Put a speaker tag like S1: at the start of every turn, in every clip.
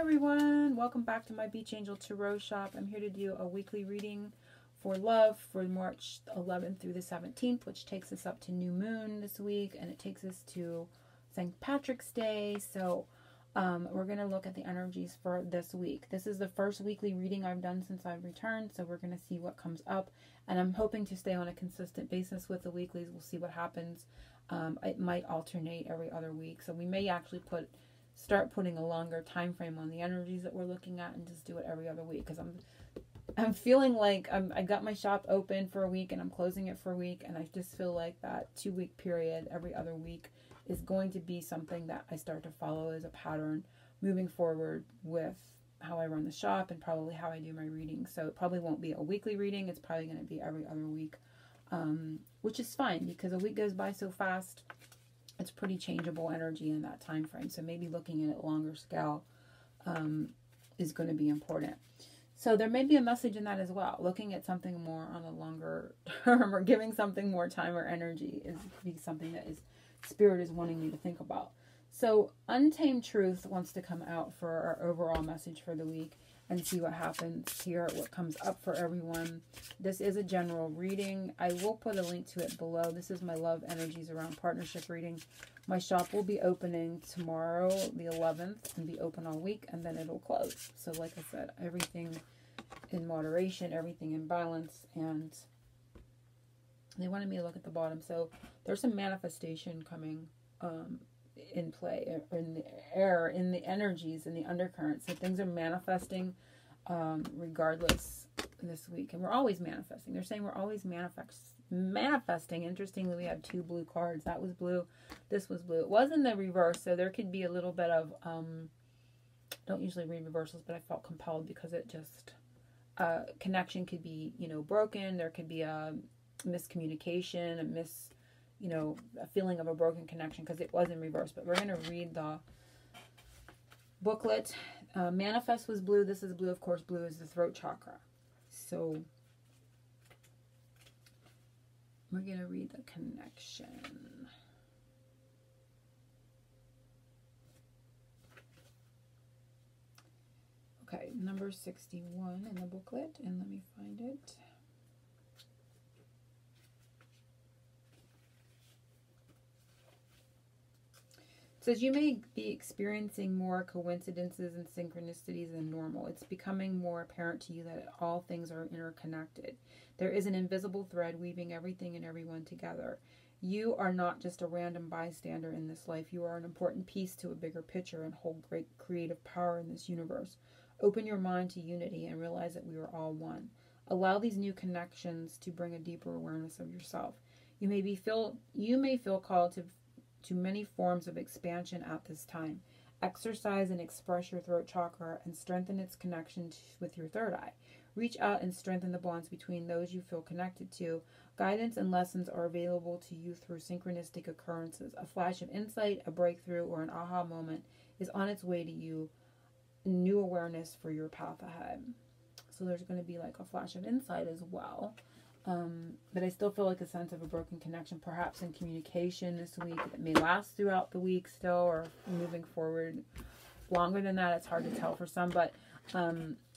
S1: everyone, welcome back to my Beach Angel Tarot shop. I'm here to do a weekly reading for love for March 11th through the 17th, which takes us up to New Moon this week, and it takes us to St. Patrick's Day. So we're going to look at the energies for this week. This is the first weekly reading I've done since I've returned, so we're going to see what comes up, and I'm hoping to stay on a consistent basis with the weeklies. We'll see what happens. It might alternate every other week, so we may actually start putting a longer time frame on the energies that we're looking at and just do it every other week, because I'm feeling like I got my shop open for a week and I'm closing it for a week, and I just feel like that 2-week period every other week is going to be something that I start to follow as a pattern moving forward with how I run the shop and probably how I do my readings. So it probably won't be a weekly reading, it's probably going to be every other week, which is fine because a week goes by so fast. It's pretty changeable energy in that time frame. So maybe looking at it longer scale is going to be important. So there may be a message in that as well. Looking at something more on a longer term or giving something more time or energy is be something that Spirit is wanting me to think about. So Untamed Truth wants to come out for our overall message for the week and see what happens here, what comes up for everyone. This is a general reading. I will put a link to it below. This is my love energies around partnership reading. My shop will be opening tomorrow, the 11th, and be open all week, and then it'll close. So like I said, everything in moderation, everything in balance, and they wanted me to look at the bottom. So there's some manifestation coming in play, in the air, in the energies, in the undercurrents. So things are manifesting regardless this week. And we're always manifesting. They're saying we're always manifesting. Interestingly, we had 2 blue cards. That was blue. This was blue. It was in the reverse, so there could be a little bit of, don't usually read reversals, but I felt compelled because it just, connection could be, broken. There could be a miscommunication, a feeling of a broken connection because it was in reverse. But we're going to read the booklet. Manifest was blue. This is blue. Of course, blue is the throat chakra. So we're going to read the connection. Okay, number 61 in the booklet, and let me find it. It says you may be experiencing more coincidences and synchronicities than normal. It's becoming more apparent to you that all things are interconnected. There is an invisible thread weaving everything and everyone together. You are not just a random bystander in this life. You are an important piece to a bigger picture and hold great creative power in this universe. Open your mind to unity and realize that we are all one. Allow these new connections to bring a deeper awareness of yourself. You may feel called to many forms of expansion at this time. Exercise and express your throat chakra and strengthen its connection with your third eye. Reach out and strengthen the bonds between those you feel connected to. Guidance and lessons are available to you through synchronistic occurrences. A flash of insight, a breakthrough, or an aha moment is on its way to you. New awareness for your path ahead. So there's going to be like a flash of insight as well. But I still feel like a sense of a broken connection, perhaps in communication this week. It may last throughout the week still, or moving forward longer than that. It's hard to tell for some, but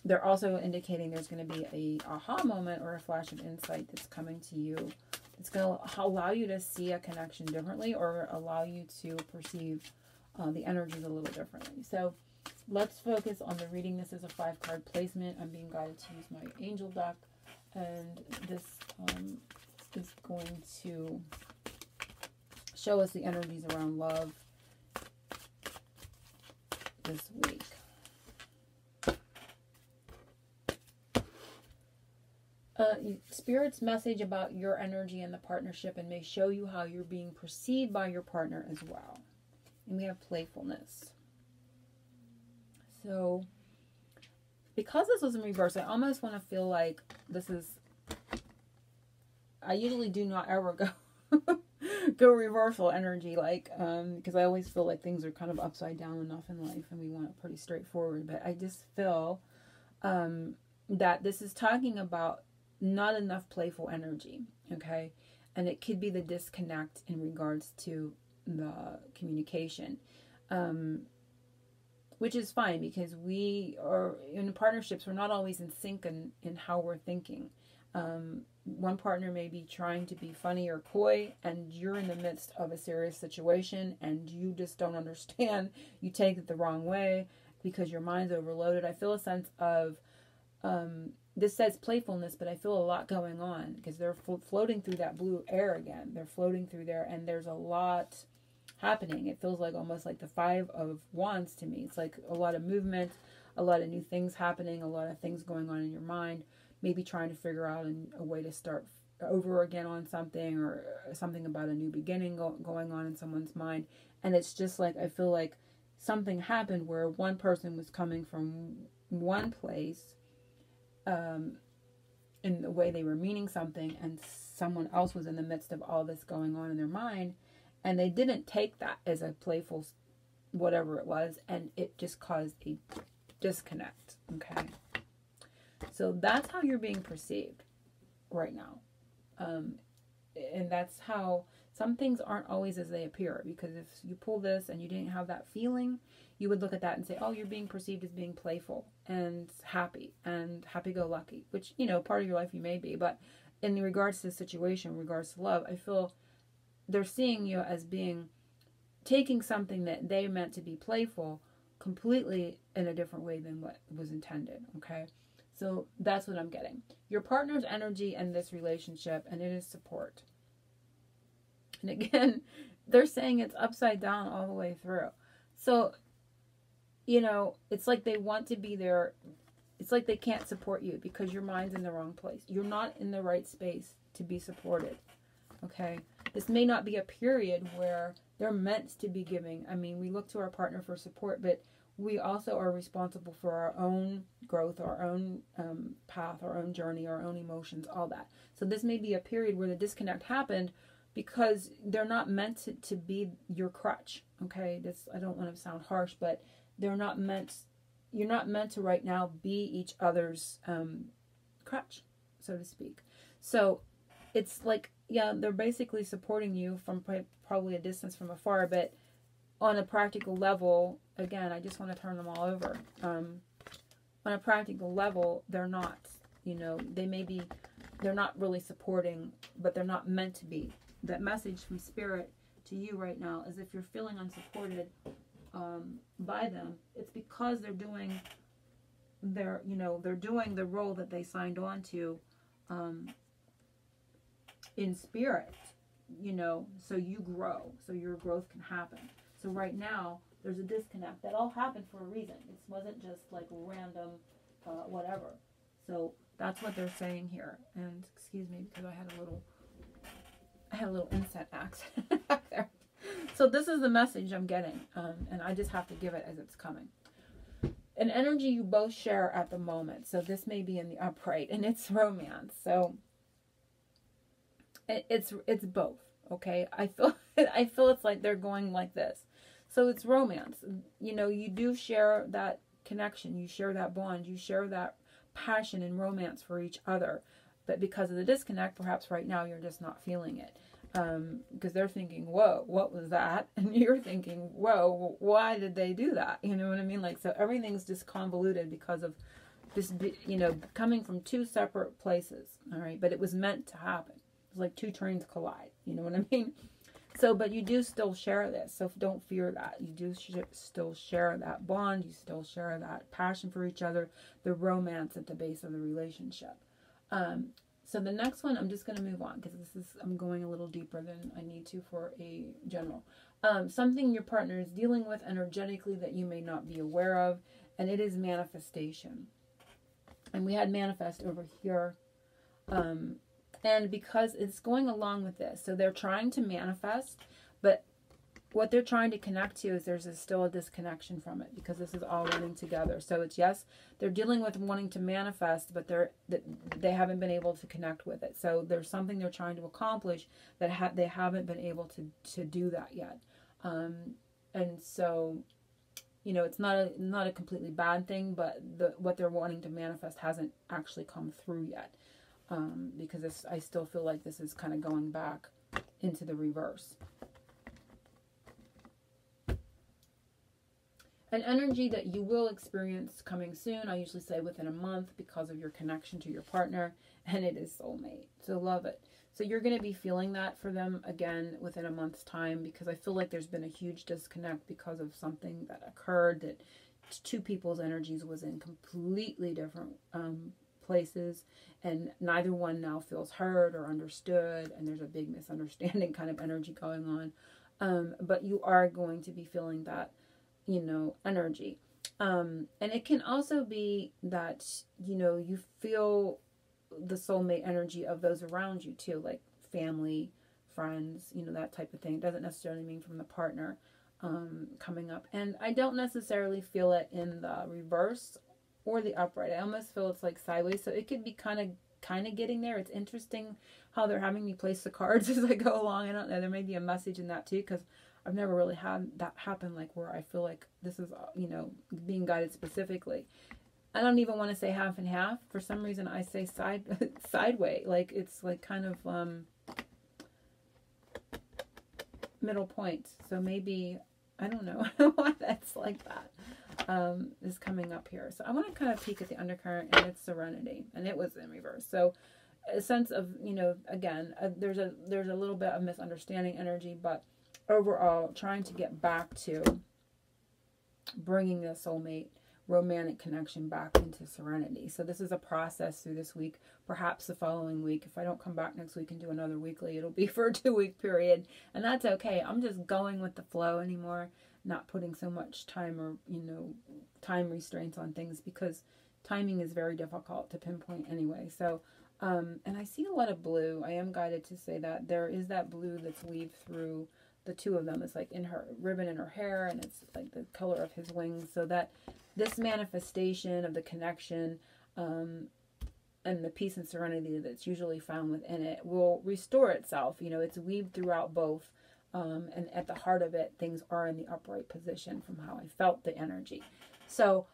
S1: they're also indicating there's going to be a aha moment or a flash of insight that's coming to you. It's going to allow you to see a connection differently, or allow you to perceive the energies a little differently. So let's focus on the reading. This is a 5-card placement. I'm being guided to use my angel deck. And this is going to show us the energies around love this week. Spirit's message about your energy and the partnership, and may show you how you're being perceived by your partner as well. And we have playfulness. So because this was in reverse, I almost want to feel like this is, I usually do not ever go reversal energy, like, because I always feel like things are kind of upside down enough in life and we want it pretty straightforward. But I just feel that this is talking about not enough playful energy, okay? And it could be the disconnect in regards to the communication. which is fine because we are in partnerships. We're not always in sync in how we're thinking. One partner may be trying to be funny or coy, and you're in the midst of a serious situation and you just don't understand. You take it the wrong way because your mind's overloaded. I feel a sense of, this says playfulness, but I feel a lot going on because they're floating through that blue air again. They're floating through there, and there's a lot happening. It feels like almost like the Five of Wands to me. It's like a lot of movement, a lot of new things happening, a lot of things going on in your mind. Maybe trying to figure out a way to start over again on something, or something about a new beginning going on in someone's mind. And it's just like, I feel like something happened where one person was coming from one place in the way they were meaning something, and someone else was in the midst of all this going on in their mind, and they didn't take that as a playful whatever it was, and it just caused a disconnect. Okay. So that's how you're being perceived right now. And that's how some things aren't always as they appear. Because if you pull this and you didn't have that feeling, you would look at that and say, oh, you're being perceived as being playful and happy-go-lucky. Which, part of your life you may be. But in regards to the situation, in regards to love, I feel they're seeing you as taking something that they meant to be playful completely in a different way than what was intended. Okay. So that's what I'm getting. Your partner's energy in this relationship, and it is support. And again, they're saying it's upside down all the way through. So, it's like they want to be there. It's like they can't support you because your mind's in the wrong place. You're not in the right space to be supported. Okay? This may not be a period where they're meant to be giving. I mean, we look to our partner for support, but we also are responsible for our own growth, our own path, our own journey, our own emotions, all that. So this may be a period where the disconnect happened because they're not meant to be your crutch. Okay, I don't want to sound harsh, but you're not meant to right now be each other's crutch, so to speak. So it's like, yeah, they're basically supporting you from probably a distance from afar, but on a practical level, again, I just want to turn them all over. On a practical level, they're not. They're not really supporting, but they're not meant to be. That message from Spirit to you right now is if you're feeling unsupported by them, it's because they're doing the role that they signed on to in spirit, so you grow, so your growth can happen. So right now, there's a disconnect. That all happened for a reason. It wasn't just like random whatever. So that's what they're saying here. And excuse me, because I had a little insect accident back there. So this is the message I'm getting. And I just have to give it as it's coming. An energy you both share at the moment. So this may be in the upright, and it's romance. So it's both. Okay, I feel it's like they're going like this. So it's romance. You do share that connection. You share that bond. You share that passion and romance for each other. But because of the disconnect, perhaps right now you're just not feeling it. Because they're thinking, whoa, what was that? And you're thinking, whoa, why did they do that? You know what I mean? Like, so everything's just convoluted because of this, coming from two separate places. All right. But it was meant to happen. It's like two trains collide. You know what I mean? So, but you do still share this. So don't fear that. You do still share that bond. You still share that passion for each other, the romance at the base of the relationship. So the next one, I'm just going to move on because I'm going a little deeper than I need to for a general. Something your partner is dealing with energetically that you may not be aware of, and it is manifestation. And we had manifest over here. And because it's going along with this, so they're trying to manifest, but what they're trying to connect to is there's still a disconnection from it because this is all running together. So it's, yes, they're dealing with wanting to manifest, but they haven't been able to connect with it. So there's something they're trying to accomplish that they haven't been able to do that yet. And so, it's not a completely bad thing, but what they're wanting to manifest hasn't actually come through yet. Because I still feel like this is kind of going back into the reverse. An energy that you will experience coming soon. I usually say within a month because of your connection to your partner, and it is soulmate. So love it. So you're going to be feeling that for them again within a month's time, because I feel like there's been a huge disconnect because of something that occurred, that two people's energies was in completely different places, and neither one now feels heard or understood, and there's a big misunderstanding kind of energy going on. But you are going to be feeling that, you know, energy. And it can also be that, you know, you feel the soulmate energy of those around you too, like family, friends, you know, that type of thing. It doesn't necessarily mean from the partner coming up. And I don't necessarily feel it in the reverse or the upright. I almost feel it's like sideways. So it could be kind of getting there. It's interesting how they're having me place the cards as I go along. I don't know. There may be a message in that too, because I've never really had that happen, like where I feel like this is, you know, being guided specifically. I don't even want to say half and half. For some reason, I say sideways. Like it's like kind of middle point. So maybe, I don't know why that's like that. Is coming up here. So I want to kind of peek at the undercurrent, and it's serenity, and it was in reverse. So a sense of, you know, again, there's a little bit of misunderstanding energy, but overall trying to get back to bringing the soulmate romantic connection back into serenity. So this is a process through this week, perhaps the following week. If I don't come back next week and do another weekly, it'll be for a 2-week period, and that's okay. I'm just going with the flow anymore, not putting so much time or, you know, time restraints on things, because timing is very difficult to pinpoint anyway. So and I see a lot of blue. I am guided to say that there is that blue that's weaved through the two of them. It's like in her ribbon in her hair, and it's like the color of his wings. So that this manifestation of the connection and the peace and serenity that's usually found within it will restore itself. You know, it's weaved throughout both. And at the heart of it, things are in the upright position from how I felt the energy. So,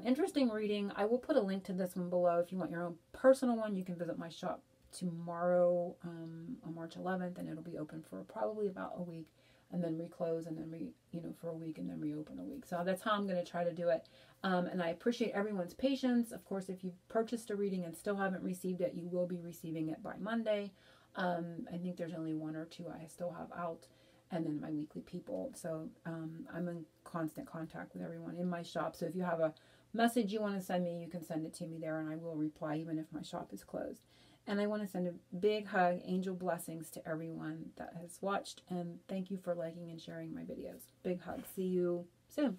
S1: interesting reading. I will put a link to this one below. If you want your own personal one, you can visit my shop tomorrow on March 11th, and it'll be open for probably about a week, and then reclose, and then for a week, and then reopen a week. So that's how I'm going to try to do it. And I appreciate everyone's patience. Of course, if you've purchased a reading and still haven't received it, you will be receiving it by Monday. I think there's only 1 or 2 I still have out, and then my weekly people. So I'm in constant contact with everyone in my shop. So if you have a message you want to send me, you can send it to me there, and I will reply even if my shop is closed. And I want to send a big hug, angel blessings to everyone that has watched, and thank you for liking and sharing my videos. Big hug. See you soon.